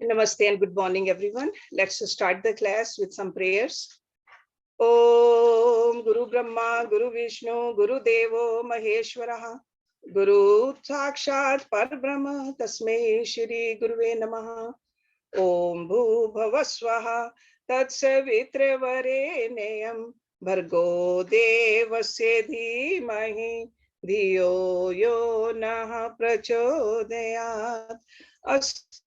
Namaste and good morning, everyone. Let's start the class with some prayers. Om Guru Brahma, Guru Vishnu, Guru Devo Maheshwaraha, Guru Sakshat Parbrahma, Tasmai Shri Guruve Namaha. Om Bhu Bhavaswaha, Tatsavitra Vareneyam, Bhargo Devasya Dhimahi, Dhiyo Yo Nah Prachodayat.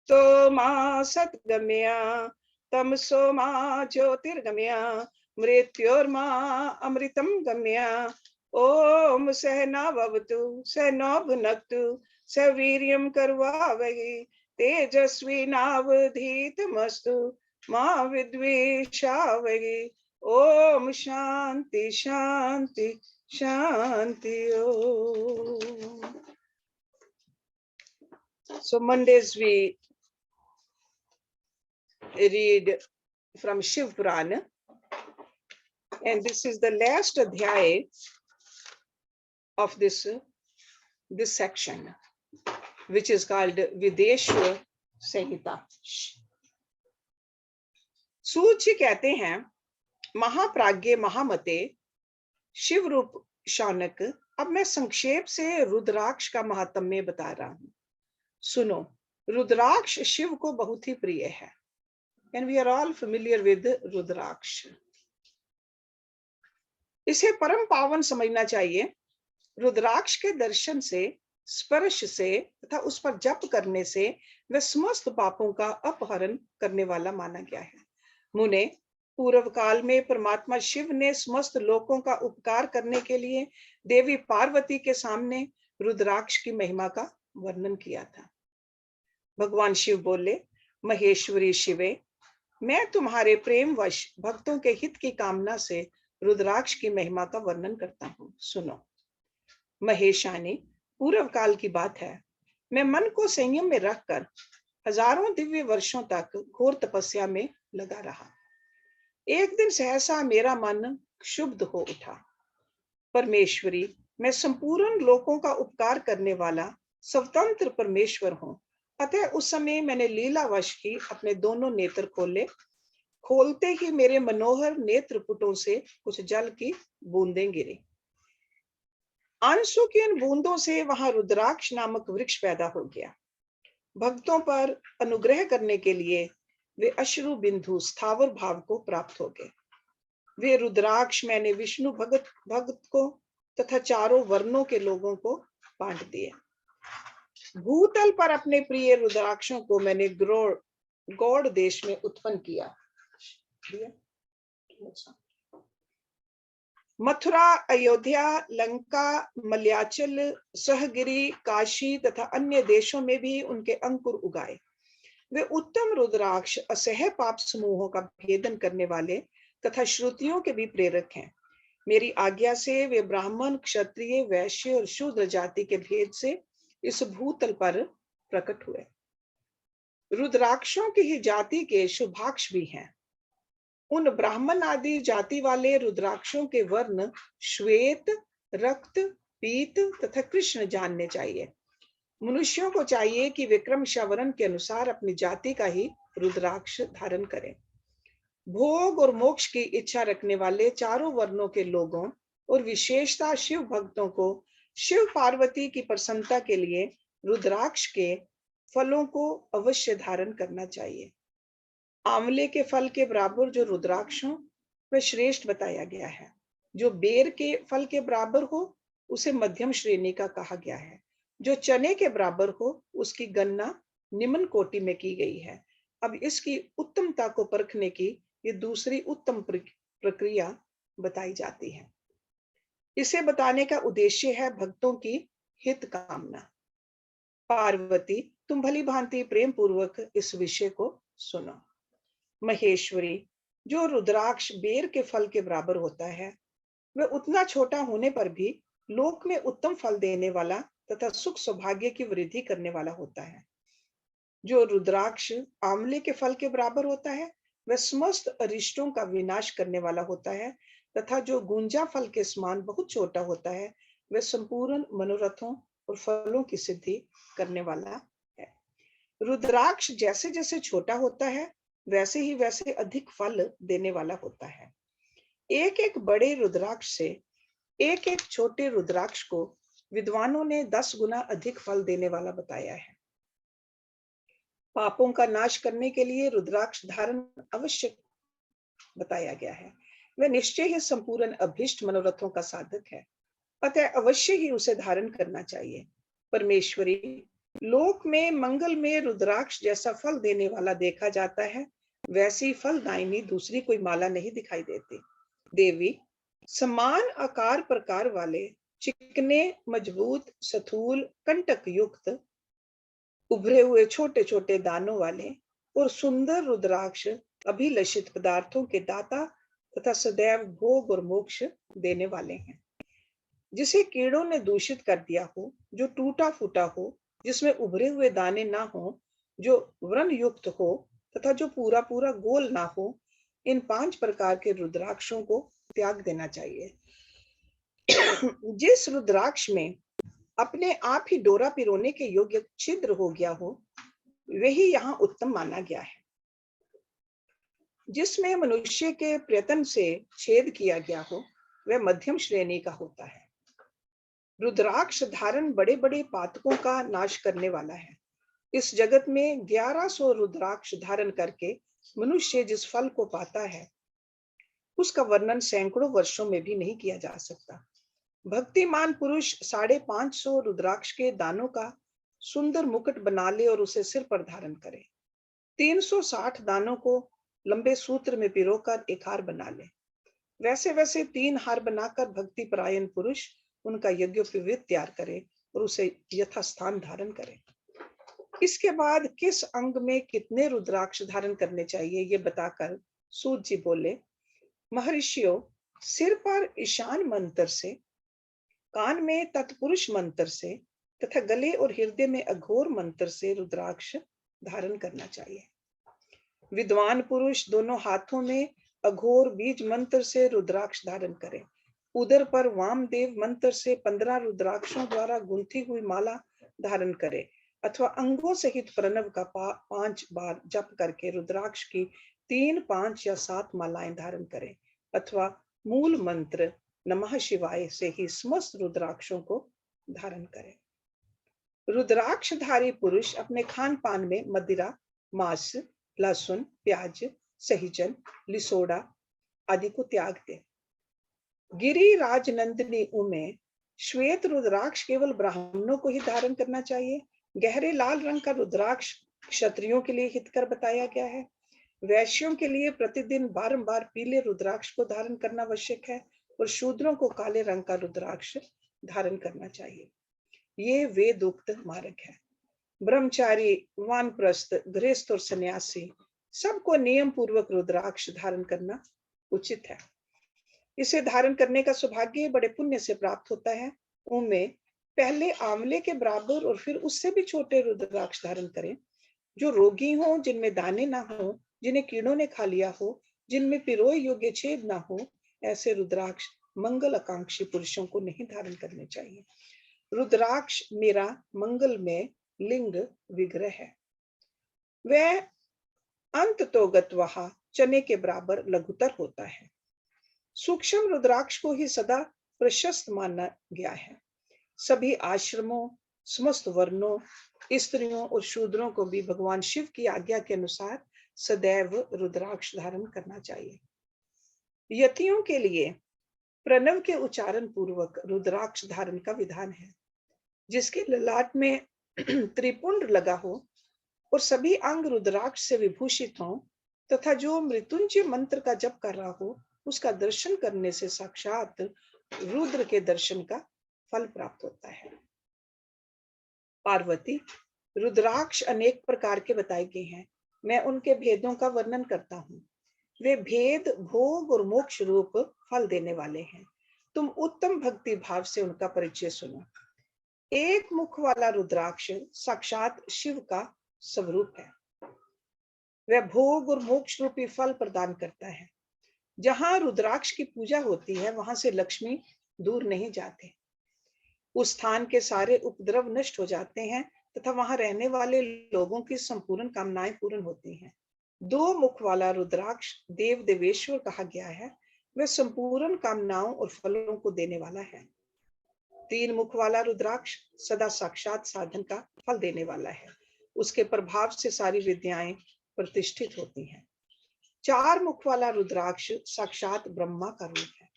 तो मा सद्गम्या तमसो मा ज्योतिर्गम्या मृत्योर्मा अमृतं गम्या ओम सहना भवतु सहनो भुनक्तु सवीर्यं करवावहै तेजस्विनावधीतमस्तु मा विद्विषावहै ओम शांति शांति Shanti Om. So Mondays we read from Shiv Purana, and this is the last adhyaya of this section, which is called Videshwa Samhita. सूत जी कहते हैं, महाप्राज्ञ महामते शिव रूप शौनक, अब मैं संक्षेप से रुद्राक्ष का महात्म्य बता रहा हूं. सुनो, रुद्राक्ष शिव को बहुत ही प्रिय है. And we are all familiar with रुद्राक्ष. इसे परम पावन समझना चाहिए. रुद्राक्ष के दर्शन से, स्पर्श से तथा उस पर जप करने से वह समस्त पापों का अपहरण करने वाला माना गया है. मुने, पूर्व काल में परमात्मा शिव ने समस्त लोकों का उपकार करने के लिए देवी पार्वती के सामने रुद्राक्ष की महिमा का वर्णन किया था. भगवान शिव बोले, महेश्वरी शिवे, मैं तुम्हारे प्रेम वश भक्तों के हित की कामना से रुद्राक्ष की महिमा का वर्णन करता हूँ. सुनो. महेशानी, पूर्व काल की बात है, मैं मन को संयम में रखकर हजारों दिव्य वर्षों तक घोर तपस्या में लगा रहा. एक दिन सहसा मेरा मन क्षुब्ध हो उठा. परमेश्वरी, मैं संपूर्ण लोकों का उपकार करने वाला स्वतंत्र परमेश्वर हूँ. अतः उस समय मैंने लीलावश ही अपने दोनों नेत्र खोले. खोलते ही मेरे मनोहर नेत्र पुटों से कुछ जल की बूंदें गिरी. आंसू की इन बूंदों से वहां रुद्राक्ष नामक वृक्ष पैदा हो गया. भक्तों पर अनुग्रह करने के लिए वे अश्रु बिंदु स्थावर भाव को प्राप्त हो गए. वे रुद्राक्ष मैंने विष्णु भक्त को तथा चारों वर्णों के लोगों को बांट दिए. भूतल पर अपने प्रिय रुद्राक्षों को मैंने गौड़ देश में उत्पन्न किया. मथुरा, अयोध्या, लंका, मलयाचल, सहगिरी, काशी तथा अन्य देशों में भी उनके अंकुर उगाए. वे उत्तम रुद्राक्ष असह्य पाप समूहों का भेदन करने वाले तथा श्रुतियों के भी प्रेरक हैं. मेरी आज्ञा से वे ब्राह्मण, क्षत्रिय, वैश्य और शूद्र जाति के भेद से इस भूतल पर प्रकट हुए. रुद्राक्षों की ही जाति के शुभाक्ष भी हैं. उन ब्राह्मण आदि जाति वाले रुद्राक्षों के वर्ण श्वेत, रक्त, पीत तथा कृष्ण जानने चाहिए. मनुष्यों को चाहिए कि विक्रम शवरण के अनुसार अपनी जाति का ही रुद्राक्ष धारण करें. भोग और मोक्ष की इच्छा रखने वाले चारों वर्णों के लोगों और विशेषता शिव भक्तों को शिव पार्वती की प्रसन्नता के लिए रुद्राक्ष के फलों को अवश्य धारण करना चाहिए. आंवले के फल के बराबर जो रुद्राक्ष हो वह श्रेष्ठ बताया गया है. जो बेर के फल के बराबर हो उसे मध्यम श्रेणी का कहा गया है. जो चने के बराबर हो उसकी गणना निम्न कोटि में की गई है. अब इसकी उत्तमता को परखने की ये दूसरी उत्तम प्रक्रिया बताई जाती है. इसे बताने का उद्देश्य है भक्तों की हित कामना. पार्वती, तुम भली भांति प्रेम पूर्वक इस विषय को सुनो. महेश्वरी, जो रुद्राक्ष बेर के फल के बराबर होता है वह उतना छोटा होने पर भी लोक में उत्तम फल देने वाला तथा सुख सौभाग्य की वृद्धि करने वाला होता है. जो रुद्राक्ष आंवले के फल के बराबर होता है वह समस्त अरिष्टों का विनाश करने वाला होता है तथा जो गुंजा फल के समान बहुत छोटा होता है वह संपूर्ण मनोरथों और फलों की सिद्धि करने वाला है. रुद्राक्ष जैसे जैसे छोटा होता है वैसे ही वैसे अधिक फल देने वाला होता है। एक एक बड़े रुद्राक्ष से एक एक छोटे रुद्राक्ष को विद्वानों ने 10 गुना अधिक फल देने वाला बताया है। पापों का नाश करने के लिए रुद्राक्ष धारण आवश्यक बताया गया है। वह निश्चय ही संपूर्ण अभीष्ट मनोरथों का साधक है, अतः अवश्य ही उसे धारण करना चाहिए। परमेश्वरी लोक में मंगल में रुद्राक्ष जैसा फल देने वाला देखा जाता है, वैसी फलदायिनी दूसरी कोई माला नहीं दिखाई देती। देवी समान आकार प्रकार वाले चिकने मजबूत स्थूल कंटक युक्त उभरे हुए छोटे छोटे दानों वाले और सुंदर रुद्राक्ष अभिलषित पदार्थों के दाता तथा सदैव भोग और मोक्ष देने वाले हैं। जिसे कीड़ों ने दूषित कर दिया हो, जो टूटा फूटा हो, जिसमें उभरे हुए दाने ना हो, जो व्रण युक्त हो तथा जो पूरा पूरा गोल ना हो, इन 5 प्रकार के रुद्राक्षों को त्याग देना चाहिए। जिस रुद्राक्ष में अपने आप ही डोरा पिरोने के योग्य छिद्र हो गया हो, वही यहाँ उत्तम माना गया है। जिसमें मनुष्य के प्रयत्न से छेद किया गया हो, वह मध्यम श्रेणी का होता है। रुद्राक्ष धारण बड़े बड़े पातकों का नाश करने वाला है। इस जगत में 1100 रुद्राक्ष धारण करके मनुष्य जिस फल को पाता है, उसका वर्णन सैकड़ों वर्षों में भी नहीं किया जा सकता। भक्तिमान पुरुष 550 रुद्राक्ष के दानों का सुंदर मुकुट बना ले और उसे सिर पर धारण करे। 360 दानों को लंबे सूत्र में पिरोकर एक हार बना ले। वैसे वैसे 3 हार बनाकर भक्ति परायण पुरुष उनका यज्ञोपवीत तैयार करे और उसे यथास्थान धारण करे। इसके बाद किस अंग में कितने रुद्राक्ष धारण करने चाहिए, ये बताकर सूत जी बोले, महर्षियों, सिर पर ईशान मंत्र से, कान में तत्पुरुष मंत्र से तथा गले और हृदय में अघोर मंत्र से रुद्राक्ष धारण करना चाहिए। विद्वान पुरुष दोनों हाथों में अघोर बीज मंत्र से रुद्राक्ष धारण करें। उदर पर वामदेव मंत्र से 15 रुद्राक्षों द्वारा गुंथी हुई माला धारण करे अथवा अंगों सहित प्रणव का 5 बार जप करके रुद्राक्ष की 3, 5 या 7 मालाएं धारण करें अथवा मूल मंत्र नमः शिवाय से ही समस्त रुद्राक्षों को धारण करें। रुद्राक्षधारी पुरुष अपने खान पान में मदिरा, मांस, लहसुन, प्याज, सहीजन, लिसोड़ा आदि को त्याग दे। गिरी राजनंदिनी में श्वेत रुद्राक्ष केवल ब्राह्मणों को ही धारण करना चाहिए। गहरे लाल रंग का रुद्राक्ष क्षत्रियों के लिए हितकर बताया गया है। वैश्यों के लिए प्रतिदिन बारंबार पीले रुद्राक्ष को धारण करना आवश्यक है और शूद्रों को काले रंग का रुद्राक्ष धारण करना चाहिए। ये वेदोक्त मार्ग है। ब्रह्मचारी, वानप्रस्थ, गृहस्थ और सन्यासी सबको नियम पूर्वक रुद्राक्ष धारण करना उचित है। इसे धारण करने का सौभाग्य बड़े पुण्य से प्राप्त होता है। उनमें पहले आंवले के बराबर और फिर उससे भी छोटे रुद्राक्ष धारण करें। जो रोगी हो, जिनमें दाने ना हो, जिन्हें कीड़ों ने खा लिया हो, जिनमें पिरोए योग्य छेद ना हो, ऐसे रुद्राक्ष मंगल आकांक्षी पुरुषों को नहीं धारण करने चाहिए। रुद्राक्ष मेरा मंगल में लिंग विग्रह है। वह अंततोगत्वः चने के बराबर लघुतर होता है। सूक्ष्म रुद्राक्ष को ही सदा प्रशस्त माना गया है। सभी आश्रमों, समस्त वर्णों, स्त्रियों और शूद्रों को भी भगवान शिव की आज्ञा के अनुसार सदैव रुद्राक्ष धारण करना चाहिए। यतियों के लिए प्रणव के उच्चारण पूर्वक रुद्राक्ष धारण का विधान है। जिसके ललाट में त्रिपुंड लगा हो और सभी अंग रुद्राक्ष से विभूषित हो तथा जो मृत्युंजय मंत्र का जप कर रहा हो, उसका दर्शन करने से साक्षात रुद्र के दर्शन का फल प्राप्त होता है। पार्वती, रुद्राक्ष अनेक प्रकार के बताए गए हैं। मैं उनके भेदों का वर्णन करता हूँ। वे भेद भोग और मोक्ष रूप फल देने वाले हैं। तुम उत्तम भक्ति भाव से उनका परिचय सुनो। एक मुख वाला रुद्राक्ष साक्षात शिव का स्वरूप है। वह भोग और मोक्ष रूपी फल प्रदान करता है। जहां रुद्राक्ष की पूजा होती है, वहां से लक्ष्मी दूर नहीं जाते। उस स्थान के सारे उपद्रव नष्ट हो जाते हैं तथा वहां रहने वाले लोगों की संपूर्ण कामनाएं पूर्ण होती हैं। 2 मुख वाला रुद्राक्ष देव देवेश्वर कहा गया है। वह संपूर्ण कामनाओं और फलों को देने वाला है। 3 मुख वाला रुद्राक्ष सदा साक्षात साधन का फल देने वाला है। उसके प्रभाव से सारी विद्याएं प्रतिष्ठित होती हैं। 4 मुख वाला रुद्राक्ष साक्षात ब्रह्मा का रूप है।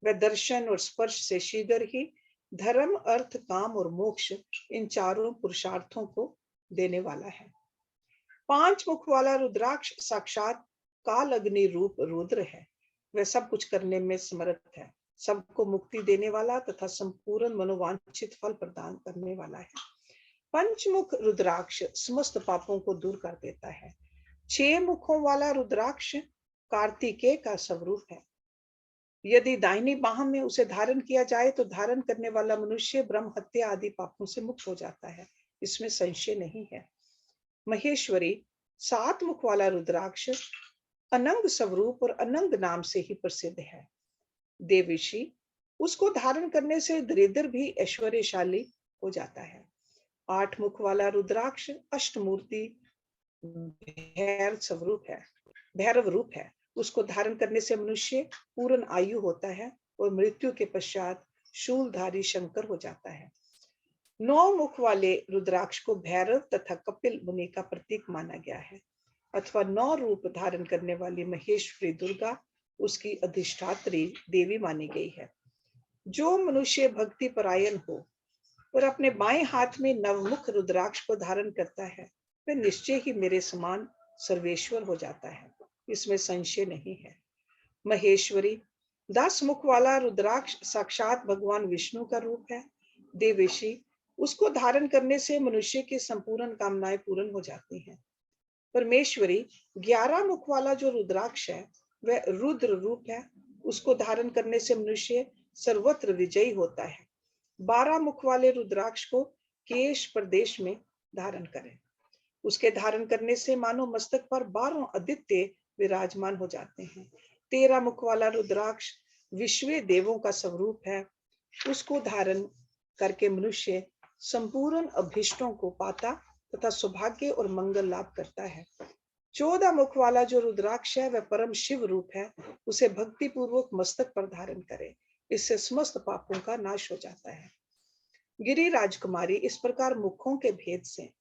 वह दर्शन और स्पर्श से शीघ्र ही धर्म, अर्थ, काम और मोक्ष, इन चारों पुरुषार्थों को देने वाला है। 5 मुख वाला रुद्राक्ष साक्षात काल अग्नि रूप रुद्र है। वह सब कुछ करने में समर्थ है, सबको मुक्ति देने वाला तथा संपूर्ण मनोवांछित फल प्रदान करने वाला है। पंचमुख रुद्राक्ष समस्त पापों को दूर कर देता है। 6 मुखों वाला रुद्राक्ष कार्तिकेय का स्वरूप है। यदि दाहिनी बाह में उसे धारण किया जाए तो धारण करने वाला मनुष्य ब्रह्म हत्या आदि पापों से मुक्त हो जाता है, इसमें संशय नहीं है। महेश्वरी 7 मुख वाला रुद्राक्ष अनंग स्वरूप और अनंग नाम से ही प्रसिद्ध है। देवीशी उसको धारण करने से दरिद्र भी ऐश्वर्यशाली हो जाता है। 8 मुख वाला रुद्राक्ष अष्टमूर्ति भैरव रूप है। उसको धारण करने से मनुष्य पूर्ण आयु होता है और मृत्यु के पश्चात शूलधारी शंकर हो जाता है। 9 मुख वाले रुद्राक्ष को भैरव तथा कपिल मुनि का प्रतीक माना गया है, अथवा 9 रूप धारण करने वाली महेश्वरी दुर्गा उसकी अधिष्ठात्री देवी मानी गई है। जो मनुष्य भक्ति परायण हो और अपने बाएं हाथ में नवमुख रुद्राक्ष को धारण करता है, वह निश्चय ही मेरे समान सर्वेश्वर हो जाता है, इसमें संशय नहीं है। महेश्वरी 10 मुख वाला रुद्राक्ष साक्षात भगवान विष्णु का रूप है। देवेशी उसको धारण करने से मनुष्य की संपूर्ण कामनाएं पूर्ण हो जाती हैं। परमेश्वरी 11 मुख वाला जो रुद्राक्ष है वह रुद्र रूप है। उसको धारण करने से मनुष्य सर्वत्र विजयी होता है। 12 मुख वाले रुद्राक्ष को केश प्रदेश में धारण करें। उसके धारण करने से मानो मस्तक पर 12 आदित्य विराजमान हो जाते हैं। 13 मुख वाला रुद्राक्ष विश्व देवों का स्वरूप है। उसको धारण करके मनुष्य संपूर्ण अभीष्टों को पाता तथा सौभाग्य और मंगल लाभ करता है। 14 मुख वाला जो रुद्राक्ष है वह परम शिव रूप है। उसे भक्ति पूर्वक मस्तक पर धारण करे, इससे समस्त पापों का नाश हो जाता है। गिरि राजकुमारी इस प्रकार मुखों के भेद से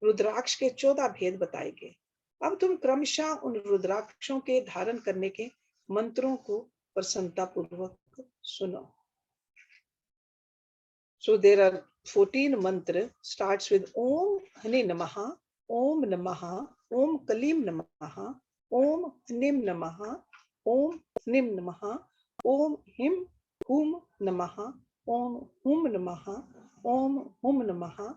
रुद्राक्ष के 14 भेद बताए गए। अब तुम क्रमशः उन रुद्राक्षों के धारण करने के मंत्रों को प्रसन्नता पूर्वक सुनो। So there are 14 mantra, starts with Om Hani Namaha, Om Namaha, Om Kalim Namaha, Om Hnim Namaha, Om Hnim Namaha, Om Him Hum Namaha, Om Hum Namaha, Om Hum Namaha,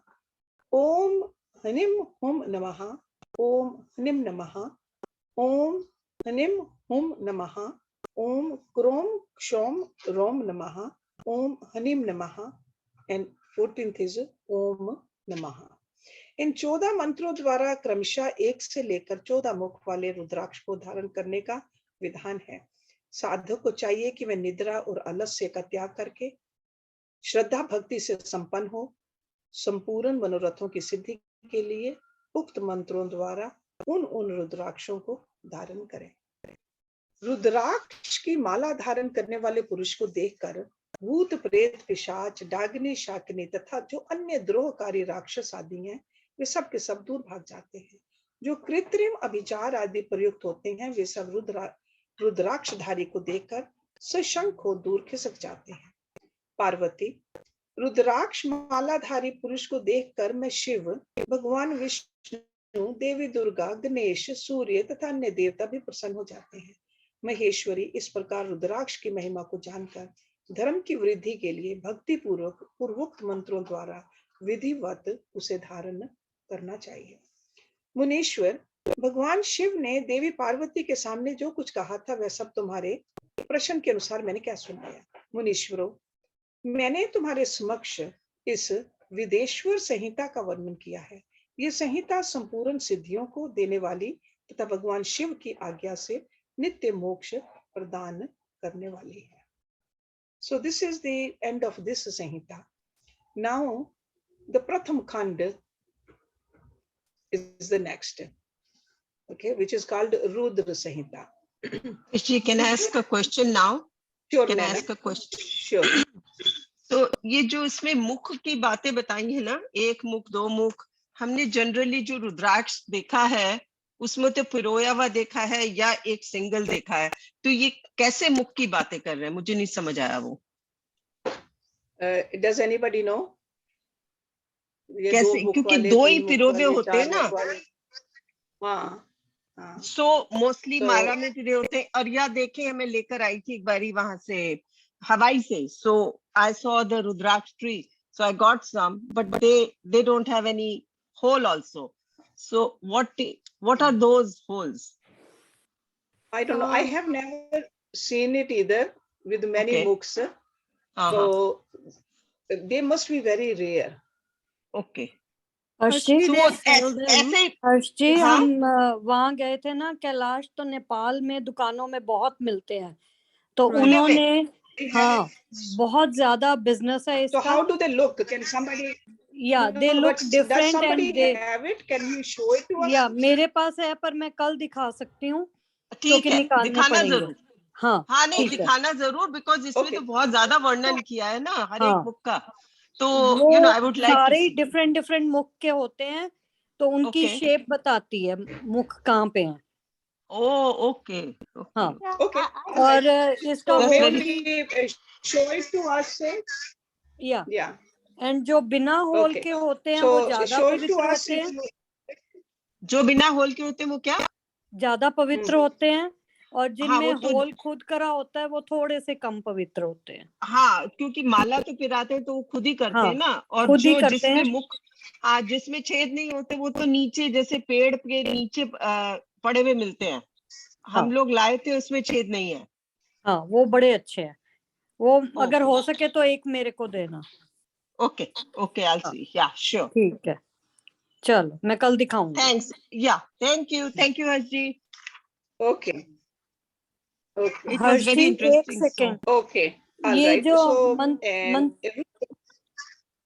Om Hnim Hum Namaha, Om Hnim Namaha, Om Hnim Hum Namaha, Om Krom Kshom Rom Namaha, Om Hanim Namaha, and 14th is Om Namaha. इन 14 मंत्रों द्वारा क्रमशः 1 से लेकर 14 मुख वाले रुद्राक्ष को धारण करने का विधान है। साधक को चाहिए कि वह निद्रा और आलस्य का त्याग करके श्रद्धा भक्ति से संपन्न हो। संपूर्ण मनोरथों की सिद्धि के लिए उक्त मंत्रों द्वारा उन रुद्राक्षों को धारण करें। रुद्राक्ष की माला धारण करने वाले पुरुष को देखकर भूत प्रेत पिशाच डागनी शाकिनी तथा जो अन्य द्रोहकारी राक्षस आदि हैं वे सब के सब दूर भाग जाते हैं। जो कृत्रिम अभिचार आदि प्रयुक्त होते हैं वे सब रुद्राक्षधारी को देखकर सशंक हो दूर खिसक जाते हैं। पार्वती रुद्राक्ष मालाधारी पुरुष को देखकर मैं शिव, भगवान विष्णु, देवी दुर्गा, गणेश, सूर्य तथा अन्य देवता भी प्रसन्न हो जाते हैं। महेश्वरी इस प्रकार रुद्राक्ष की महिमा को जानकर धर्म की वृद्धि के लिए भक्ति पूर्वक पूर्वोक्त मंत्रों द्वारा विधिवत उसे धारण करना चाहिए। मुनीश्वर भगवान शिव ने देवी पार्वती के सामने जो कुछ कहा था वह सब तुम्हारे प्रश्न के अनुसार मैंने क्या सुनाया। मुनीश्वरों, मैंने तुम्हारे समक्ष इस विदेश्वर संहिता का वर्णन किया है। ये संहिता संपूर्ण सिद्धियों को देने वाली तथा भगवान शिव की आज्ञा से नित्य मोक्ष प्रदान करने वाली है। So this is the end of this Samhita. Now the Pratham Khand is the next, okay, which is called Rudra Samhita. Can I ask a question now? Sure, Can I Naina. ask a question? Sure. तो ये जो इसमें मुख की बातें बताई है ना, एक मुख, दो मुख, हमने जनरली जो रुद्राक्ष देखा है उसमें तो पिरोया हुआ देखा है या एक सिंगल देखा है, तो ये कैसे मुख की बातें कर रहे हैं, मुझे नहीं समझ आया वो। Does anybody know? ये कैसे? दो मुख क्योंकि वाले, दो ही तीन मुख पिरोवे वाले, होते हैं चार ना। मुख वाले। हाँ, हाँ। सो मोस्टली So- माला में पिरे होते हैं। और या देखे, हमें लेकर आई थी एक बारी वहां से, हवाई से, so I saw the rudraksha tree, so I got some, but they don't have any hole also. So what are those holes? I don't know. I have never seen it either with many Okay. mukhs. So they must be very rare. Okay. Harshi, So वो ऐसे हर्षी, हाँ? हम वहाँ गए थे ना कैलाश, तो नेपाल में दुकानों में बहुत मिलते हैं, तो उन्होंने हाँ बहुत ज्यादा बिजनेस है इसका। So how do they look? Can somebody? Yeah, they look Does different somebody and they have it? Can you show it to us? या मेरे पास है, पर मैं कल दिखा सकती हूँ, ठीक है, निकालने दिखाना पड़ेंगे। जरूर। हाँ हाँ नहीं, ठीक है। दिखाना जरूर, बिकॉज इसमें Okay. तो बहुत ज्यादा वर्णन किया है ना हर एक मुख का, तो वो you know I would like सारे ही डिफरेंट डिफरेंट मुख के होते हैं, तो उनकी Okay. शेप बताती है मुख कहाँ पे है। ओके। हाँ Okay. और इसका So That's hole maybe show it to us. या Yeah. एंड जो बिना होल Okay. के होते हैं So वो ज्यादा show it to पवित्र us. होते हैं, जो बिना होल के होते हैं वो क्या? ज्यादा पवित्र होते हैं, और जिनमें वो तो होल खुद करा होता है वो थोड़े से कम पवित्र होते हैं। हाँ, क्योंकि माला तो पिराते हैं तो वो खुद ही करते हाँ, हैं ना, और खुद ही जो करते जिसमें हैं। मुख, जिसमें छेद नहीं होते वो तो नीचे जैसे पेड़ के नीचे पड़े हुए मिलते हैं। हम हाँ। लोग लाए थे, उसमें छेद नहीं है। हाँ वो बड़े अच्छे हैं, वो अगर हो सके तो एक मेरे को देना। ओके ओके, आई सी, या श्योर। ठीक है, चलो मैं कल दिखाऊंगी। थैंक्स, या thank you Harsh ji. Okay. Okay. It was very हर्षी एक इंटरेस्टिंग। Second, Okay. All ये right. जो So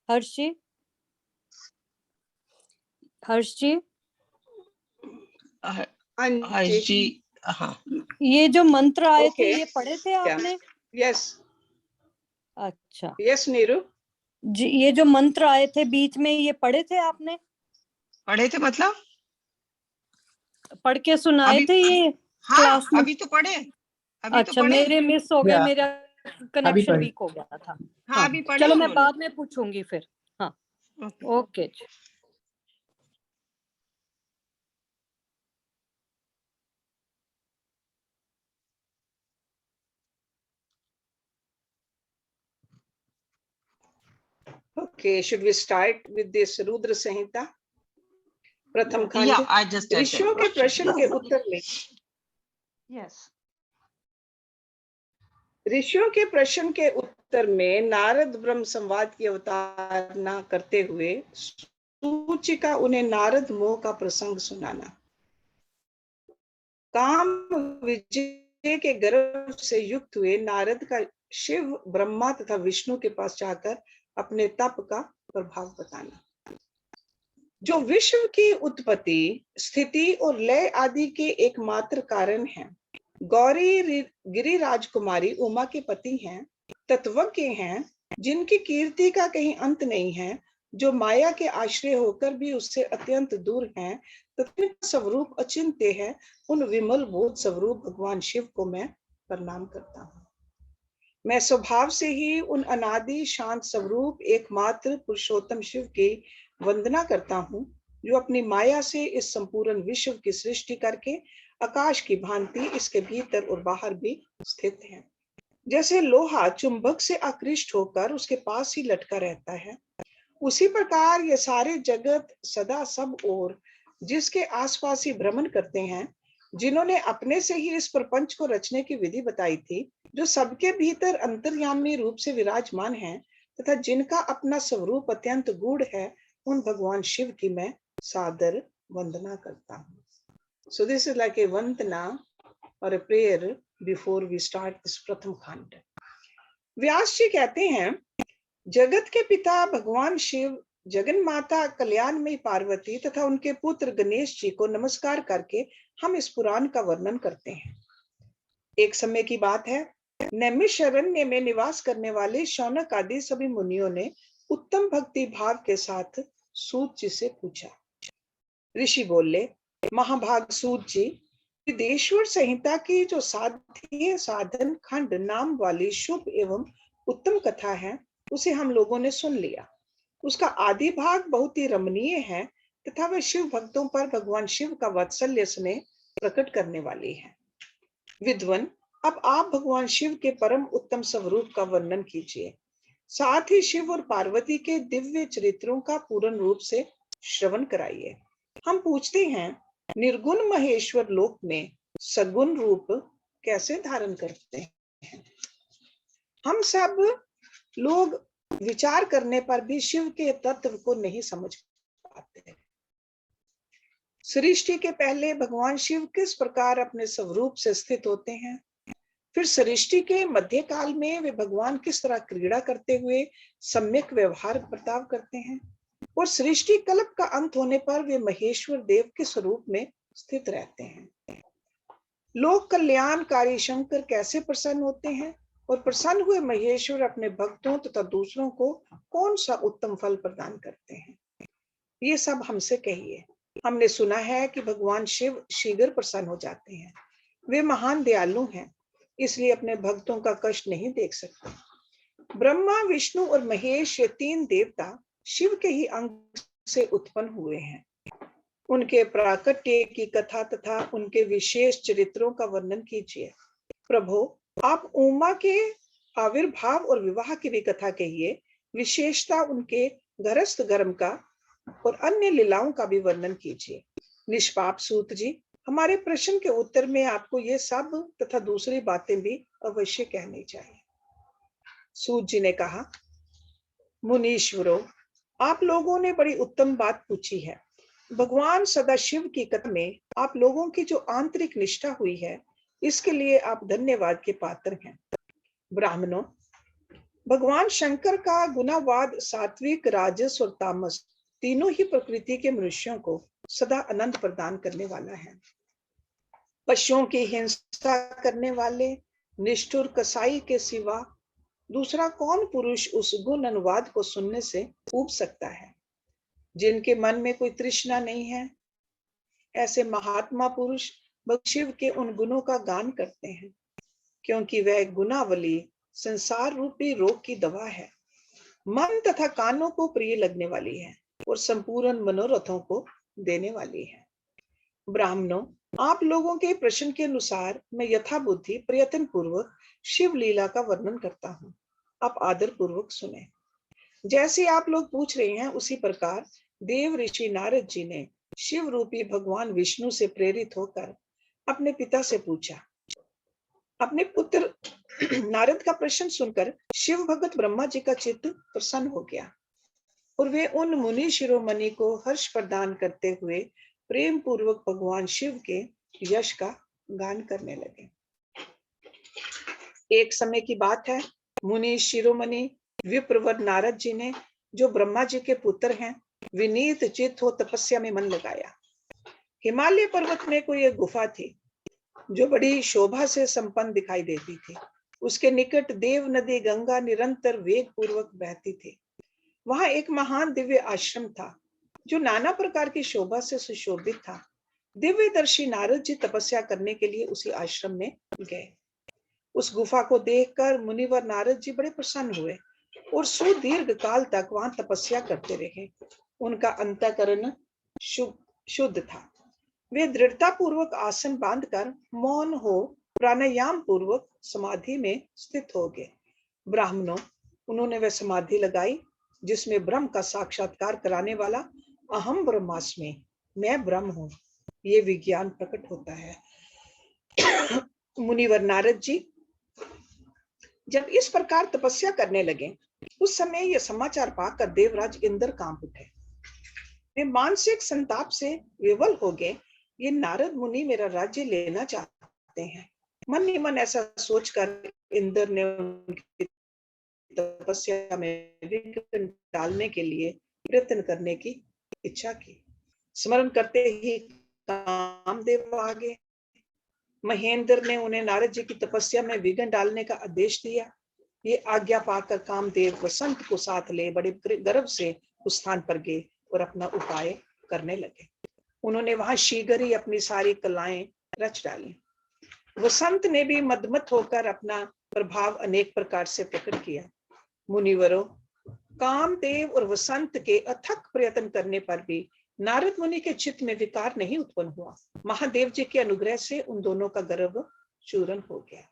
हर्षी हर्ष जी, हाँ, ये जो मंत्र आए थे Okay. ये पढ़े थे आपने? Yes. अच्छा Yes, Neeru. जी, ये जो मंत्र आए थे बीच में ये पढ़े थे आपने? पढ़े थे मतलब? पढ़ के सुनाए अभी थे ये हाँ, क्लास में? अभी तो पढ़े, अभी अच्छा तो पढ़े। मेरे मिस हो गए, Yeah. मेरा कनेक्शन वीक हो गया था। हाँ अभी पढ़े चलो मैं उन्होंने। बाद में पूछूंगी फिर। हाँ okay. Okay. Should we start with this Rudra Samhita? प्रथम खंड। Yeah, I just did ऋषियों that. के प्रश्न के उत्तर में Yes. ऋषियों के प्रश्न के उत्तर में नारद ब्रह्म संवाद की अवतारणा करते हुए सूचिका उन्हें नारद मोह का प्रसंग सुनाना। काम विजय के गर्व से युक्त हुए नारद का शिव, ब्रह्मा तथा विष्णु के पास जाकर अपने तप का प्रभाव बताना। जो विश्व की उत्पत्ति, स्थिति और लय आदि के एकमात्र कारण हैं। गौरी गिरी राजकुमारी उमा के पति हैं, तत्वज्ञ हैं, जिनकी कीर्ति का कहीं अंत नहीं है, जो माया के आश्रय होकर भी उससे अत्यंत दूर हैं, तथा स्वरूप अचिंत्य है। उन विमल बोध स्वरूप भगवान शिव को मैं प्रणाम करता हूँ। मैं स्वभाव से ही उन अनादि शांत स्वरूप एकमात्र पुरुषोत्तम शिव की वंदना करता हूँ, जो अपनी माया से इस संपूर्ण विश्व की सृष्टि करके आकाश की भांति इसके भीतर और बाहर भी स्थित है। जैसे लोहा चुंबक से आकृष्ट होकर उसके पास ही लटका रहता है, उसी प्रकार ये सारे जगत सदा सब ओर जिसके आसपास ही भ्रमण करते हैं, जिन्होंने अपने से ही इस प्रपंच को रचने की विधि बताई थी, जो सबके भीतर अंतर्यामी रूप से विराजमान है तथा जिनका अपना स्वरूप अत्यंत गूढ़ है, उन भगवान शिव की मैं सादर वंदना करता हूँ। So this is like a vandana or a prayer before we start this प्रथम खंड। व्यास जी कहते हैं, जगत के पिता भगवान शिव जगन माता कल्याण में पार्वती तथा उनके पुत्र गणेश जी को नमस्कार करके हम इस पुराण का वर्णन करते हैं। एक समय की बात है, नैमिषारण्य में निवास करने वाले शौनक आदि सभी मुनियों ने उत्तम भक्ति भाव के साथ सूत जी से पूछा। ऋषि बोले, महाभाग सूत जी, विदेश्वर संहिता की जो साध्य साधन खंड नाम वाली शुभ एवं उत्तम कथा है, उसे हम लोगों ने सुन लिया। उसका आदि भाग बहुत ही रमणीय है तथा वह शिव भक्तों पर भगवान शिव का वात्सल्य स्नेह प्रकट करने वाली है। विद्वन, अब आप भगवान शिव के परम उत्तम स्वरूप का वर्णन कीजिए, साथ ही शिव और पार्वती के दिव्य चरित्रों का पूर्ण रूप से श्रवण कराइए। हम पूछते हैं, निर्गुण महेश्वर लोक में सगुण रूप कैसे धारण करते हैं? हम सब लोग विचार करने पर भी शिव के तत्व को नहीं समझ पाते। सृष्टि के पहले भगवान शिव किस प्रकार अपने स्वरूप से स्थित होते हैं, फिर सृष्टि के मध्य काल में वे भगवान किस तरह क्रीड़ा करते हुए सम्यक व्यवहार बर्ताव करते हैं, और सृष्टि कल्प का अंत होने पर वे महेश्वर देव के स्वरूप में स्थित रहते हैं। लोक कल्याणकारी शंकर कैसे प्रसन्न होते हैं, और प्रसन्न हुए महेश्वर अपने भक्तों तथा दूसरों को कौन सा उत्तम फल प्रदान करते हैं, ये सब हमसे कहिए। हमने सुना है कि भगवान शिव शीघ्र प्रसन्न हो जाते हैं। वे महान दयालु हैं, इसलिए अपने भक्तों का कष्ट नहीं देख सकते। ब्रह्मा, विष्णु और महेश ये तीन देवता शिव के ही अंग से उत्पन्न हुए हैं। उनके प्राकट्य की कथा तथा उनके विशेष चरित्रों का वर्णन कीजिए। प्रभु, आप उमा के आविर्भाव और विवाह की भी कथा कहिए, विशेषता उनके गृहस्थ धर्म का और अन्य लीलाओं का भी वर्णन कीजिए। निष्पाप सूत जी, हमारे प्रश्न के उत्तर में आपको ये सब तथा दूसरी बातें भी अवश्य कहनी चाहिए। सूत जी ने कहा, मुनीश्वरों, आप लोगों ने बड़ी उत्तम बात पूछी है। भगवान सदाशिव की कथा में आप लोगों की जो आंतरिक निष्ठा हुई है, इसके लिए आप धन्यवाद के पात्र हैं। ब्राह्मणों, भगवान शंकर का गुणावाद सात्विक, राजस और तामस तीनों ही प्रकृति के मनुष्यों को सदा आनंद प्रदान करने वाला है। पशुओं की हिंसा करने वाले निष्ठुर कसाई के सिवा दूसरा कौन पुरुष उस गुण अनुवाद को सुनने से ऊब सकता है? जिनके मन में कोई तृष्णा नहीं है, ऐसे महात्मा पुरुष शिव के उन गुणों का गान करते हैं, क्योंकि वह गुणावली संसार रूपी रोग की दवा है, मन तथा कानों को प्रिय लगने वाली है और संपूर्ण मनोरथों को देने वाली है। ब्राह्मणों, आप लोगों के प्रश्न के अनुसार मैं यथा बुद्धि प्रयत्न पूर्वक शिव लीला का वर्णन करता हूँ। आप आदर पूर्वक सुने। जैसे आप लोग पूछ रहे हैं, उसी प्रकार देव ऋषि नारद जी ने शिव रूपी भगवान विष्णु से प्रेरित होकर अपने पिता से पूछा। अपने पुत्र नारद का प्रश्न सुनकर शिव भगत ब्रह्मा जी का चित्त प्रसन्न हो गया और वे उन मुनि शिरोमणि को हर्ष प्रदान करते हुए प्रेम पूर्वक भगवान शिव के यश का गान करने लगे। एक समय की बात है, मुनि शिरोमणि विप्रवर नारद जी ने, जो ब्रह्मा जी के पुत्र हैं, विनीत चित्त हो तपस्या में मन लगाया। हिमालय पर्वत में कोई एक गुफा थी जो बड़ी शोभा से संपन्न दिखाई देती थी। उसके निकट देव नदी गंगा निरंतर वेग पूर्वक बहती थी। वहां एक महान दिव्य आश्रम था जो नाना प्रकार की शोभा से सुशोभित था। दिव्यदर्शी नारद जी तपस्या करने के लिए उसी आश्रम में गए। उस गुफा को देखकर मुनिवर नारद जी बड़े प्रसन्न हुए और सुदीर्घ काल तक वहां तपस्या करते रहे। उनका अंतःकरण शुद्ध था। वे दृढ़ता पूर्वक आसन बांधकर मौन हो प्राणायाम पूर्वक समाधि में स्थित हो गए। ब्राह्मणों, उन्होंने वह समाधि लगाई जिसमें ब्रह्म का साक्षात्कार कराने वाला अहम ब्रह्मास्मि, मैं ब्रह्म हूं, ये विज्ञान प्रकट होता है। मुनिवर नारद जी जब इस प्रकार तपस्या करने लगे, उस समय यह समाचार पाकर देवराज इंद्र कांप उठे। वे मानसिक संताप से विवल हो गए। ये नारद मुनि मेरा राज्य लेना चाहते हैं। मन ही मन ऐसा सोचकर इंद्र ने उनकी तपस्या में विघ्न डालने के लिए प्रयत्न करने की इच्छा की। स्मरण करते ही कामदेव आ गए। महेंद्र ने उन्हें नारद जी की तपस्या में विघ्न डालने का आदेश दिया। ये आज्ञा पाकर कामदेव वसंत को साथ ले बड़े गर्व से उस स्थान पर गए और अपना उपाय करने लगे। उन्होंने वहां शीघ्र ही अपनी सारी कलाएं रच डाली। वसंत ने भी मदमत होकर अपना प्रभाव अनेक प्रकार से प्रकट किया। मुनिवरों, कामदेव और वसंत के अथक प्रयत्न करने पर भी नारद मुनि के चित्त में विकार नहीं उत्पन्न हुआ। महादेव जी के अनुग्रह से उन दोनों का गर्व चूरन हो गया।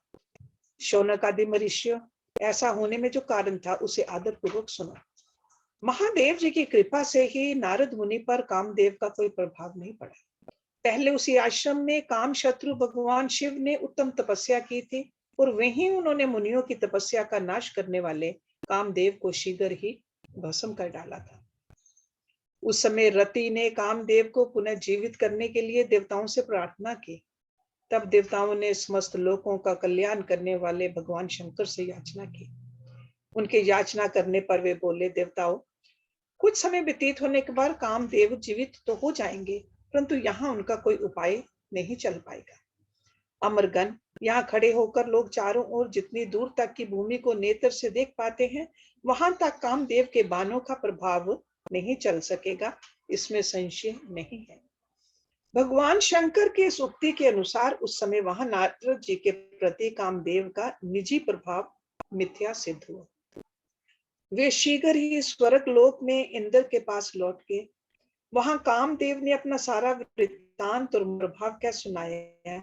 शौनक आदि मनुष्यों, ऐसा होने में जो कारण था उसे आदर पूर्वक सुनो। महादेव जी की कृपा से ही नारद मुनि पर कामदेव का कोई प्रभाव नहीं पड़ा। पहले उसी आश्रम में काम शत्रु भगवान शिव ने उत्तम तपस्या की थी और वहीं उन्होंने मुनियों की तपस्या का नाश करने वाले कामदेव को शीघ्र ही भस्म कर डाला था। उस समय रति ने कामदेव को पुनः जीवित करने के लिए देवताओं से प्रार्थना की। तब देवताओं ने समस्त लोकों का कल्याण करने वाले भगवान शंकर से याचना की। उनके याचना करने पर वे बोले, देवताओं, कुछ समय व्यतीत होने के बाद कामदेव जीवित तो हो जाएंगे, परंतु यहाँ उनका कोई उपाय नहीं चल पाएगा। अमरगण, यहाँ खड़े होकर लोग चारों ओर जितनी दूर तक की भूमि को नेत्र से देख पाते हैं, वहां तक कामदेव के बाणों का प्रभाव नहीं चल सकेगा, इसमें संशय नहीं है। भगवान शंकर की इस उक्ति के अनुसार उस समय वहां नारद जी के प्रति कामदेव का निजी प्रभाव मिथ्या सिद्ध हुआ। वे शीघ्र ही स्वर्ग लोक में इंद्र के पास लौट गए। वहां कामदेव ने अपना सारा वृत्तांत और प्रभाव क्या सुनाया।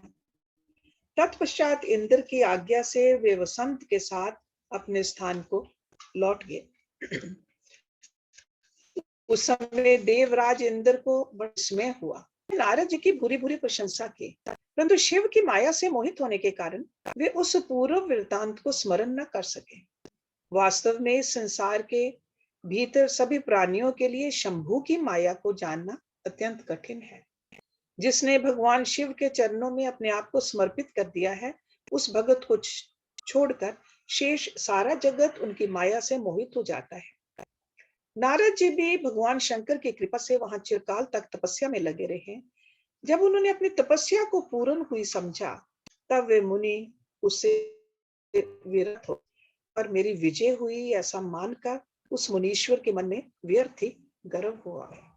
तत्पश्चात इंद्र की आज्ञा से वे वसंत के साथ अपने स्थान को लौट गए। उस समय देवराज इंद्र को बड़ा विस्मय हुआ। नारद जी की बुरी बुरी प्रशंसा की, परंतु शिव की माया से मोहित होने के कारण वे उस पूर्व वृत्तांत को स्मरण न कर सके। वास्तव में संसार के भीतर सभी प्राणियों के लिए शंभु की माया को जानना अत्यंत कठिन है। जिसने भगवान शिव के चरणों में अपने आप को समर्पित कर दिया है, उस भगत को छोड़कर शेष सारा जगत उनकी माया से मोहित हो जाता है। नारद जी भी भगवान शंकर की कृपा से वहां चिरकाल तक तपस्या में लगे रहे। जब उन्होंने अपनी तपस्या को पूर्ण हुई समझा, तब वे मुनि उससे विरत हो और मेरी विजय हुई ऐसा मानकर उस मुनीश्वर के मन में व्यर्थ ही गर्व हुआ है।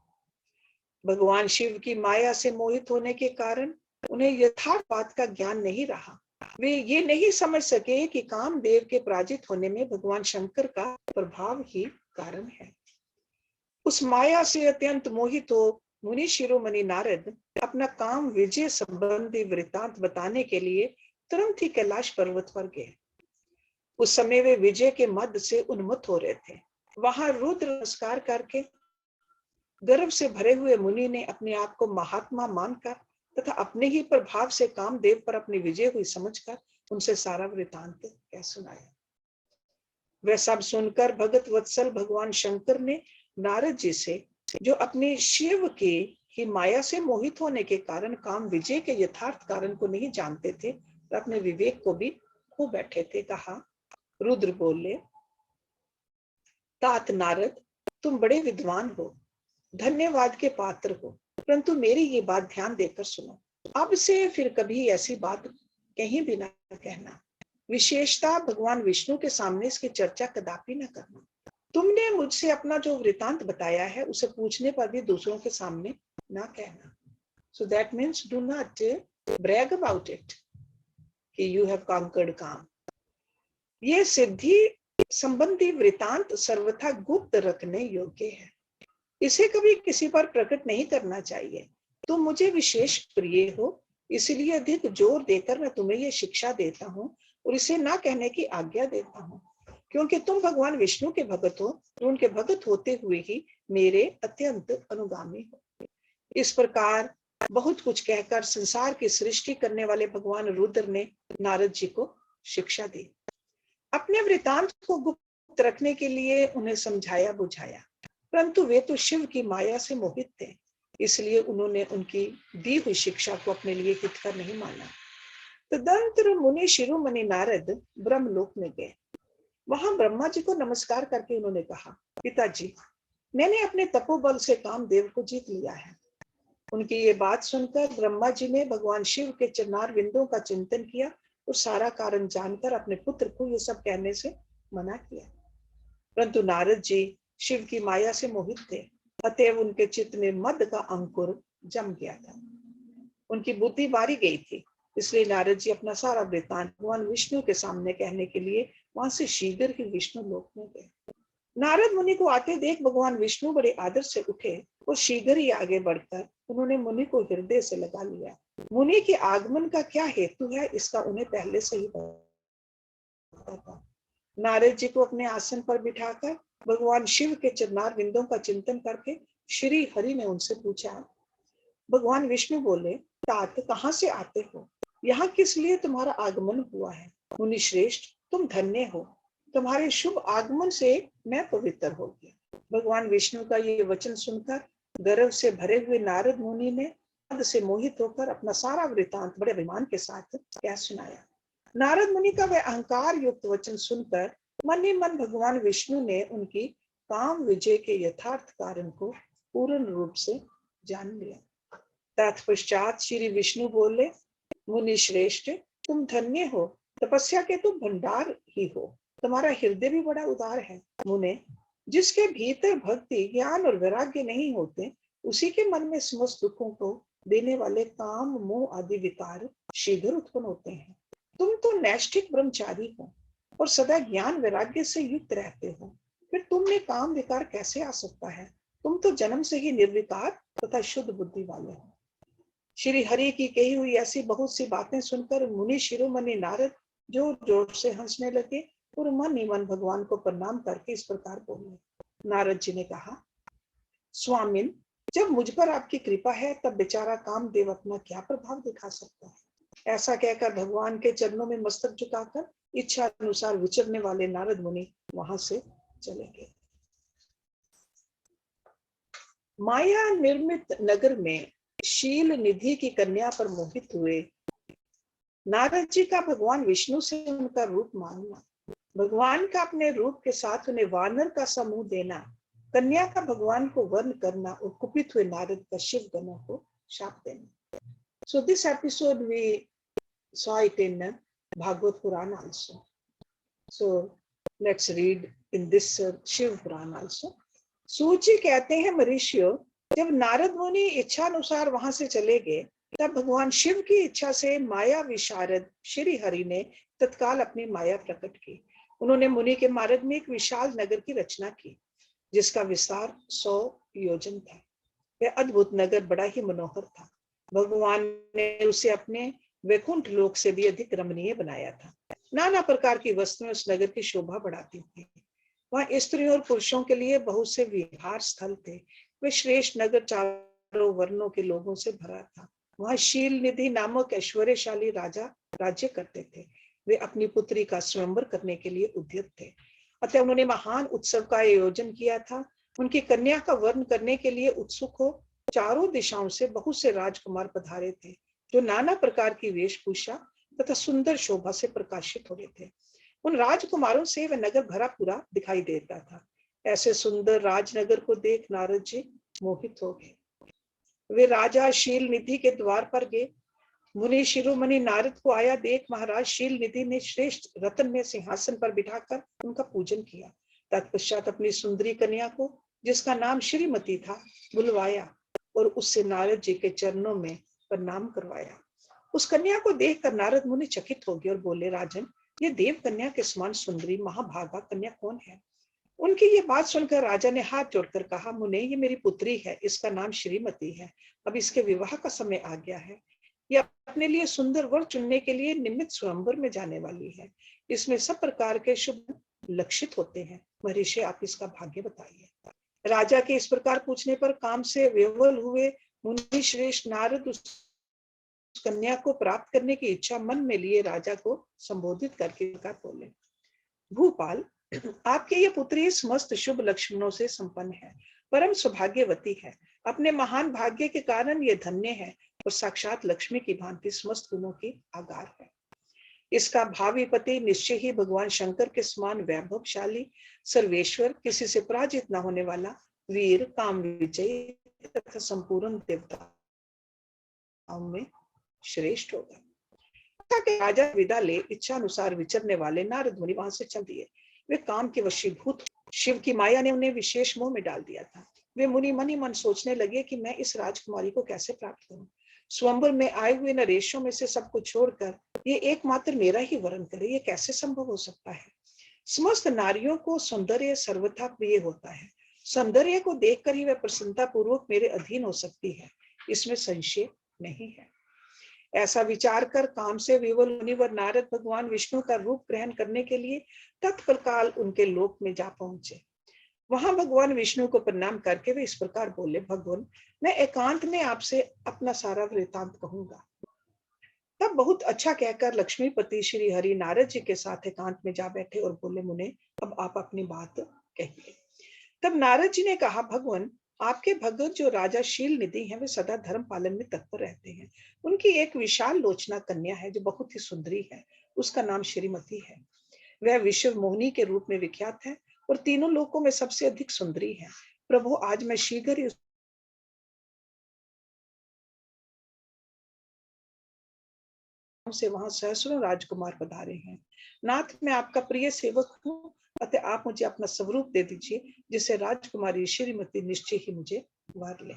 भगवान शिव की माया से मोहित होने के कारण उन्हें यथार्थ बात का ज्ञान नहीं रहा। वे ये नहीं समझ सके कि कामदेव के पराजित होने में भगवान शंकर का प्रभाव ही कारण है। उस माया से अत्यंत मोहित हो मुनि शिरोमणि नारद अपना काम विजय संबंधी वृत्तांत बताने के लिए तुरंत ही कैलाश पर्वत पर गए। उस समय वे विजय के मद से उन्मत्त हो रहे थे। वहां रुद्र नमस्कार करके गर्व से भरे हुए मुनि ने अपने आप को महात्मा मानकर तथा अपने ही प्रभाव से कामदेव पर अपनी विजय हुई समझकर उनसे सारा वृत्तांत कह सुनाया। वह सब सुनकर भगत वत्सल भगवान शंकर ने नारद जी से, जो अपने शिव के ही माया से मोहित होने के कारण काम विजय के यथार्थ कारण को नहीं जानते थे और अपने विवेक को भी खो बैठे थे, कहा। रुद्र बोले, तात नारद, तुम बड़े विद्वान हो, धन्यवाद के पात्र हो, परंतु मेरी ये बात ध्यान देकर सुनो। अब से फिर कभी ऐसी बात कहीं भी ना कहना, विशेषता भगवान विष्णु के सामने इसकी चर्चा कदापि न करना। तुमने मुझसे अपना जो वृतांत बताया है उसे पूछने पर भी दूसरों के सामने ना कहना। So that means do not brag about it कि you have conquered काम। ये सिद्धि संबंधी वृतांत सर्वथा गुप्त रखने योग्य है, इसे कभी किसी पर प्रकट नहीं करना चाहिए। तुम मुझे विशेष प्रिय हो, इसलिए अधिक जोर देकर मैं तुम्हें ये शिक्षा देता हूँ और इसे ना कहने की आज्ञा देता हूँ, क्योंकि तुम भगवान विष्णु के भगत हो तो उनके भगत होते हुए ही मेरे अत्यंत अनुगामी हो। इस प्रकार बहुत कुछ कहकर संसार की सृष्टि करने वाले भगवान रुद्र ने नारद जी को शिक्षा दी। अपने वृतांत को गुप्त रखने के लिए उन्हें समझाया बुझाया, परंतु वे तो शिव की माया से मोहित थे, इसलिए उन्होंने उनकी दी हुई शिक्षा को अपने लिए हितकर नहीं माना। तदंतर मुनि शिरोमणि नारद ब्रह्मलोक में गए। वहां ब्रह्मा जी को नमस्कार करके उन्होंने कहा, पिताजी, मैंने अपने तपोबल से कामदेव को जीत लिया है। उनकी ये बात सुनकर ब्रह्मा जी ने भगवान शिव के चरणार विंदों का चिंतन किया और सारा कारण जानकर अपने पुत्र को ये सब कहने से मना किया। परंतु नारद जी शिव की माया से मोहित थे, अतएव उनके चित्त में मद का अंकुर जम गया था, उनकी बुद्धि मारी गई थी। इसलिए नारद जी अपना सारा वृत्तांत भगवान विष्णु के सामने कहने के लिए वहां से शीघ्र ही विष्णु लोक में गए। नारद मुनि को आते देख भगवान विष्णु बड़े आदर से उठे और शीघ्र ही आगे बढ़कर उन्होंने मुनि को हृदय से लगा लिया। मुनि के आगमन का क्या हेतु है इसका उन्हें पहले से ही पता था। नारद जी को अपने आसन पर बिठाकर भगवान शिव के चरणार विंदों का चिंतन करके श्री हरि ने उनसे पूछा। भगवान विष्णु बोले, तात कहाँ से आते हो? यहाँ किस लिए तुम्हारा आगमन हुआ है? मुनि श्रेष्ठ, तुम धन्य हो, तुम्हारे शुभ आगमन से मैं पवित्र हो गया। भगवान विष्णु का ये वचन सुनकर गर्व से भरे हुए नारद मुनि ने मद से मोहित होकर अपना सारा वृतांत बड़े अभिमान के साथ क्या सुनाया। नारद मुनि का वह अहंकार युक्त वचन सुनकर मन ही मन भगवान विष्णु ने उनकी काम विजय के यथार्थ कारण को पूर्ण रूप से जान लिया। तत्पश्चात श्री विष्णु बोले, मुनि श्रेष्ठ, तुम धन्य हो, तपस्या के तुम भंडार ही हो, तुम्हारा हृदय भी बड़ा उदार है। मुने, जिसके भीतर भक्ति ज्ञान और वैराग्य नहीं होते, उसी के मन में समस्त दुखों को देने वाले काम मोह आदि विकार शीघ्र उत्पन्न होते हैं। तुम तो नैष्ठिक ब्रह्मचारी हो और सदा ज्ञान वैराग्य से युक्त रहते हो, फिर तुम में काम विकार कैसे आ सकता है? तुम तो जन्म से ही निर्विकार तथा शुद्ध बुद्धि वाले हो। श्री हरि की कही हुई ऐसी बहुत सी बातें सुनकर मुनि शिरोमणि नारद जोर जोर से हंसने लगे और मन ही मन भगवान को प्रणाम करके इस प्रकार बोले। नारद जी ने कहा, स्वामिन, जब मुझ पर आपकी कृपा है तब बेचारा कामदेव अपना क्या प्रभाव दिखा सकता है? ऐसा कहकर भगवान के चरणों में मस्तक झुकाकर इच्छा अनुसार विचरने वाले नारद मुनि वहां से चले गए। माया निर्मित नगर में शील निधि की कन्या पर मोहित हुए नारद जी का भगवान विष्णु से उनका रूप मांगना, भगवान का अपने रूप के साथ उन्हें वानर का समूह देना, कन्या का भगवान को वर्ण करना और कुपित हुए नारद का शिव गणों को शाप देना। So this episode we saw it in Bhagavad Puran also. So let's read in this Shiv Puran also. सूची कहते हैं, मरीषियों, जब नारद मुनि इच्छा अनुसार वहां से चले गए तब भगवान शिव की इच्छा से माया विशारद श्री हरि ने तत्काल अपनी माया प्रकट की। उन्होंने मुनि के मार्ग में एक विशाल नगर की रचना की जिसका विस्तार 100 योजन था। वह अद्भुत नगर बड़ा ही मनोहर था। भगवान ने उसे अपने वैकुंठ लोक से भी अधिक रमणीय बनाया था। नाना प्रकार की वस्तुएं उस नगर की शोभा बढ़ाती थी। वहां स्त्रियों और पुरुषों के लिए बहुत से विहार स्थल थे। वे श्रेष्ठ नगर चारों वर्णों के लोगों से भरा था। वहां शील निधि नामक ऐश्वर्यशाली राजा राज्य करते थे। वे अपनी पुत्री का स्वयंवर करने के लिए उद्यत थे, अतः उन्होंने महान उत्सव का आयोजन किया था। उनकी कन्या का वर्ण करने के लिए उत्सुक हो चारों दिशाओं से बहुत से राजकुमार पधारे थे, जो नाना प्रकार की वेशभूषा तथा सुंदर शोभा से प्रकाशित हो रहे थे। उन राजकुमारों से वह नगर भरा पूरा दिखाई देता था। ऐसे सुंदर राजनगर को देख नारद जी मोहित हो गए। वे राजा शील निधि के द्वार पर गए। मुनि शिरोमणि नारद को आया देख महाराज शील निधि ने श्रेष्ठ रत्न में सिंहासन पर बिठाकर उनका पूजन किया। तत्पश्चात अपनी सुंदरी कन्या को, जिसका नाम श्रीमती था, बुलवाया और उससे नारद जी के चरणों में प्रणाम करवाया। उस कन्या को देखकर नारद मुनि चकित हो गए और बोले, राजन, ये देव कन्या के समान सुंदरी महाभागा कन्या कौन है? उनकी ये बात सुनकर राजा ने हाथ जोड़कर कहा, मुने, ये मेरी पुत्री है, इसका नाम श्रीमती है। अब इसके विवाह का समय आ गया है। यह अपने लिए सुंदर वर चुनने के लिए निमित्त स्वयंवर में जाने वाली है। इसमें सब प्रकार के शुभ लक्षित होते हैं। महर्षि, आप इसका भाग्य बताइए। राजा के इस प्रकार पूछने पर काम से विह्वल हुए मुनि श्रेष्ठ नारद उस कन्या को प्राप्त करने की इच्छा मन में लिए राजा को संबोधित करके बोले, भूपाल, आपकी ये पुत्री समस्त शुभ लक्षणों से संपन्न है, परम सौभाग्यवती है। अपने महान भाग्य के कारण ये धन्य है और साक्षात लक्ष्मी की भांति समस्त गुणों की आगार है। इसका भावी पति निश्चय ही भगवान शंकर के समान वैभवशाली, सर्वेश्वर, किसी से पराजित न होने वाला, वीर, काम विजयी तथा संपूर्ण देवताओं में श्रेष्ठ होगा। राजा विदा ले इच्छा अनुसार विचरने वाले नारद मुनि वहां से चल दिए। वे काम के वशीभूत, शिव की माया ने उन्हें विशेष मोह में डाल दिया था। वे मुनि मन ही मन सोचने लगे कि मैं इस राजकुमारी को कैसे प्राप्त करूं। स्वयंवर में आए हुए नरेशों में से सबको छोड़कर ये एकमात्र मेरा ही वरण करे, ये कैसे संभव हो सकता है। समस्त नारियों को सौंदर्य सर्वथा प्रिय होता है। सौंदर्य को देखकर ही वह प्रसन्नता पूर्वक मेरे अधीन हो सकती है, इसमें संशय नहीं है। ऐसा विचार कर काम से विवल मुनिवर नारद भगवान विष्णु का रूप ग्रहण करने के लिए तत्काल उनके लोक में जा पहुंचे। वहां भगवान विष्णु को प्रणाम करके वे इस प्रकार बोले, भगवान, मैं एकांत में आपसे अपना सारा वृतांत कहूंगा। तब बहुत अच्छा कहकर लक्ष्मीपति श्री हरि नारद जी के साथ एकांत में जा बैठे और बोले, मुने, अब आप अपनी बात कहिए। तब नारद जी ने कहा, भगवान, आपके भगत जो राजा शील निधि हैं, वे सदा धर्म पालन में तत्पर रहते हैं। उनकी एक विशाल लोचना कन्या है जो बहुत ही सुंदरी है, उसका नाम श्रीमती है। वह विश्व मोहिनी के रूप में विख्यात है और तीनों लोकों में सबसे अधिक सुंदरी है। प्रभु, आज मैं शीघ्र ही से वहां सहस्रों राजकुमार पधारे हैं। नाथ, मैं आपका प्रिय सेवक हूँ, अतः आप मुझे अपना स्वरूप दे दीजिए, जिससे राजकुमारी श्रीमती निश्चय ही मुझे वर ले।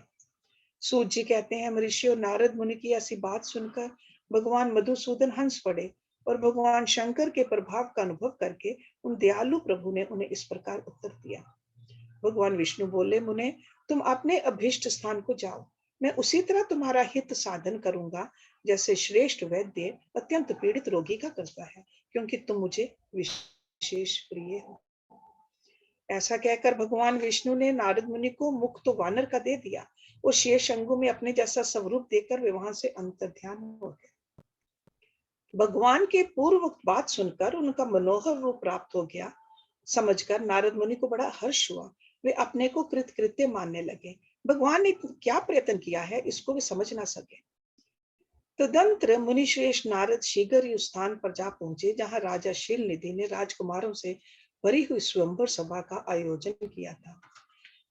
सूत जी कहते हैं, ऋषि और नारद मुनि की ऐसी बात सुनकर भगवान मधुसूदन हंस पड़े और भगवान शंकर के प्रभाव का अनुभव करके उन दयालु प्रभु ने उन्हें इस प्रकार उत्तर दिया। भगवान विष्णु बोले, मुने, तुम अपने अभीष्ट स्थान को जाओ, मैं उसी तरह तुम्हारा हित साधन करूंगा जैसे श्रेष्ठ वैद्य अत्यंत पीड़ित रोगी का करता है, क्योंकि तुम मुझे विशेष प्रिय हो। ऐसा कहकर भगवान विष्णु ने नारद मुनि को मुख तो वानर का दे दिया और शेष अंगों में अपने जैसा स्वरूप देकर वे वहां से अंतर्ध्यान हो गए। भगवान के पूर्व बात सुनकर उनका मनोहर रूप प्राप्त हो गया समझकर नारद मुनि को बड़ा हर्ष हुआ। वे अपने को कृतकृत्य मानने लगे। भगवान ने क्या प्रयत्न किया है, इसको वे समझ ना सके। तदंतर मुनि श्रेष्ठ नारद शीघ्र ही उस स्थान पर जा पहुंचे जहां राजा शील निधि ने राजकुमारों से भरी हुई स्वयंवर सभा का आयोजन किया था।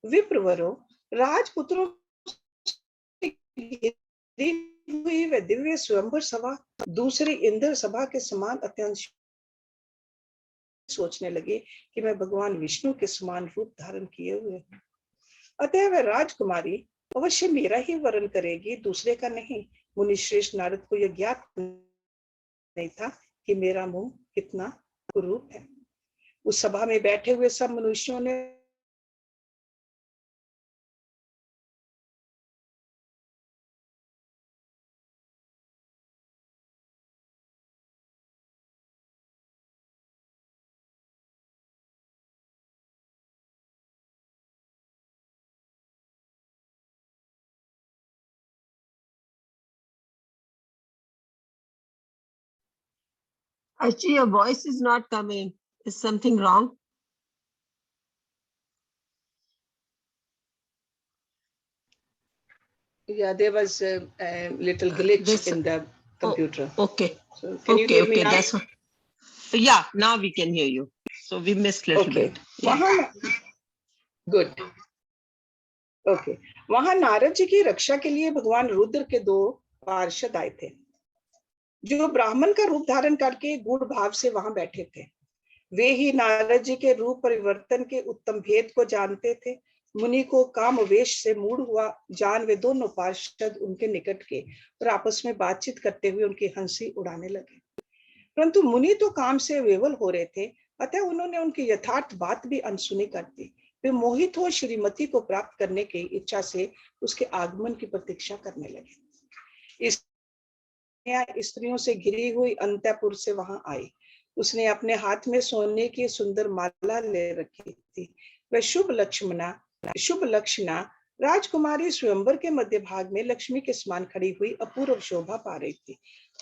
विप्रवरों, राजपुत्रों हुई वह दिव्य स्वयंवर सभा दूसरी इंद्र सभा के समान अत्यंत सोचने लगे कि मैं भगवान विष्णु के समान रूप धारण किए हुए हूँ, अतः वह राजकुमारी अवश्य मेरा ही वरण करेगी, दूसरे का नहीं। मुनि श्रेष्ठ नारद को यह ज्ञात नहीं था कि मेरा मुंह कितना कुरूप है। उस सभा में बैठे हुए सब मनुष्यों ने Actually, your voice is not coming. Is something wrong? Yeah, there was a little glitch in the computer. Okay. So can you hear me now? That's what. Yeah, now we can hear you. So we missed little bit. Yeah. Good. Okay. वहां नारद जी की रक्षा के लिए भगवान रुद्र के 2 पार्षद आए थे, जो ब्राह्मण का रूप धारण करके गूढ़ भाव से वहां बैठे थे। वे ही नारद जी के रूप परिवर्तन के उत्तम भेद को जानते थे। मुनि को काम वेश से मूड हुआ जान वे दोनों पार्षद उनके निकट के और आपस में बातचीत करते हुए उनकी हंसी उड़ाने लगे। परंतु मुनि तो काम से विवल हो रहे थे, अतः उन्होंने उनकी यथार्थ बात भी अनसुनी कर दी। वे मोहित हो श्रीमती को प्राप्त करने की इच्छा से उसके आगमन की प्रतीक्षा करने लगे। इस स्त्रियों से घिरी हुई अंतःपुर से वहां आई। उसने अपने हाथ में सोने की सुंदर माला ले रखी थी। वह शुभ लक्षणा राजकुमारी स्वयंवर के मध्य भाग में लक्ष्मी के समान खड़ी हुई अपूर्व शोभा पा रही थी।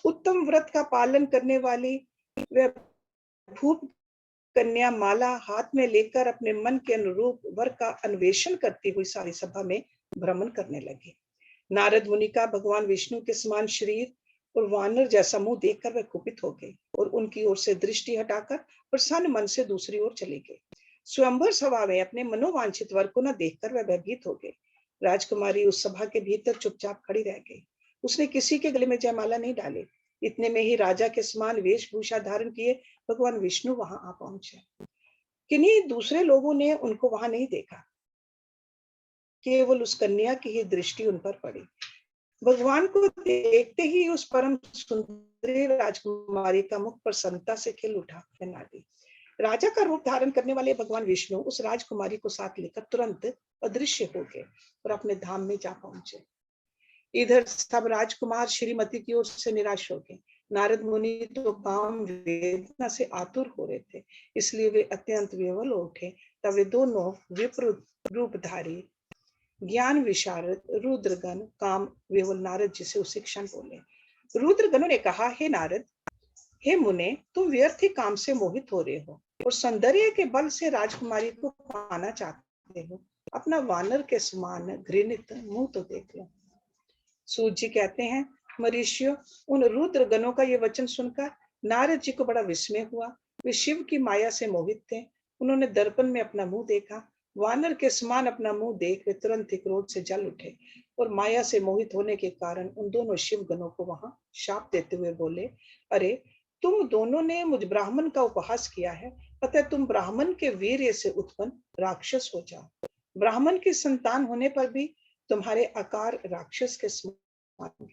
उत्तम व्रत का पालन करने वाली वह भूप कन्या माला हाथ में लेकर अपने मन के अनुरूप वर का अन्वेषण करती हुई सारी सभा में भ्रमण करने लगी। नारद मुनि का भगवान विष्णु के समान शरीर और वानर जैसा मुंह देखकर वह कुपित हो गई और उनकी ओर से दृष्टि हटाकर प्रसन्न मन से दूसरी ओर चली गई। स्वयंवर सभा में अपने मनोवांछित वर को न देखकर वह भयभीत हो गई। राजकुमारी उस सभा के भीतर चुपचाप खड़ी रह गई। उसने किसी के गले में जयमाला नहीं डाली। इतने में ही राजा के समान वेशभूषा धारण किए भगवान विष्णु वहां आ पहुंचे। किन्हीं दूसरे लोगों ने उनको वहां नहीं देखा, केवल उस कन्या की ही दृष्टि उन पर पड़ी। भगवान को देखते ही उस परम सुंदरी राजकुमारी का मुख प्रसन्नता से खिल उठा। राजा का रूप धारण करने वाले भगवान विष्णु उस राजकुमारी को साथ लेकर तुरंत अदृश्य हो गए और अपने धाम में जा पहुंचे। इधर सब राजकुमार श्रीमती की ओर से निराश हो गए। नारद मुनि तो काम वेदना से आतुर हो रहे थे, इसलिए वे अत्यंत विह्वल हो उठे। तब वे दोनों विप्र रूपधारी ज्ञान विशारद रुद्रगण काम विह्वल नारद जी से उसी क्षण बोले। रुद्रगणों ने कहा, हे नारद, हे मुने, तुम व्यर्थ ही काम से मोहित हो रहे हो और सौंदर्य के बल से राजकुमारी को पाना चाहते हो। अपना वानर के समान घृणित मुंह तो देख लो। सूत जी कहते हैं, मरीषियों, उन रुद्रगणों का ये वचन सुनकर नारद जी को बड़ा विस्मय हुआ। वे शिव की माया से मोहित थे। उन्होंने दर्पण में अपना मुंह देखा। वानर के समान अपना मुंह देख वे तुरंत ही क्रोध से जल उठे और माया से मोहित होने के कारण उन दोनों शिव गणों को वहां शाप देते हुए बोले, अरे, तुम दोनों ने मुझ ब्राह्मण का उपहास किया है, अतः तुम ब्राह्मण के वीर्य से उत्पन्न राक्षस हो जाओ। ब्राह्मण की संतान होने पर भी तुम्हारे आकार राक्षस के समान है।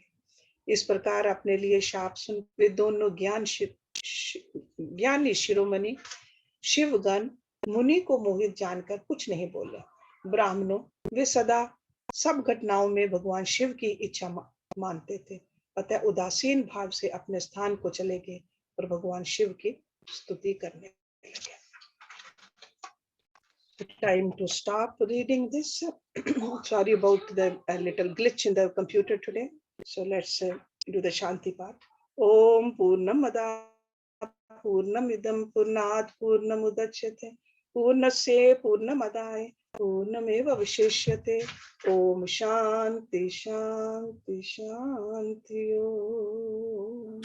इस प्रकार अपने लिए शाप सुन वे दोनों ज्ञानी शिरोमणि शिवगण मुनि को मोहित जानकर कुछ नहीं बोले। ब्राह्मणों, वे सदा सब घटनाओं में भगवान शिव की इच्छा मानते थे, अतः उदासीन भाव से अपने स्थान को चले गए और भगवान शिव की स्तुति करने लगे। Time to stop reading this. Sorry about the little glitch in the computer today. So let's do the Shanti part. Om Purnamada Purnamidam Purnat Purnamudachyate Purnasya Purnamadaya Purnameva Vishishyate. Om Shanti Shanti Shanti Om.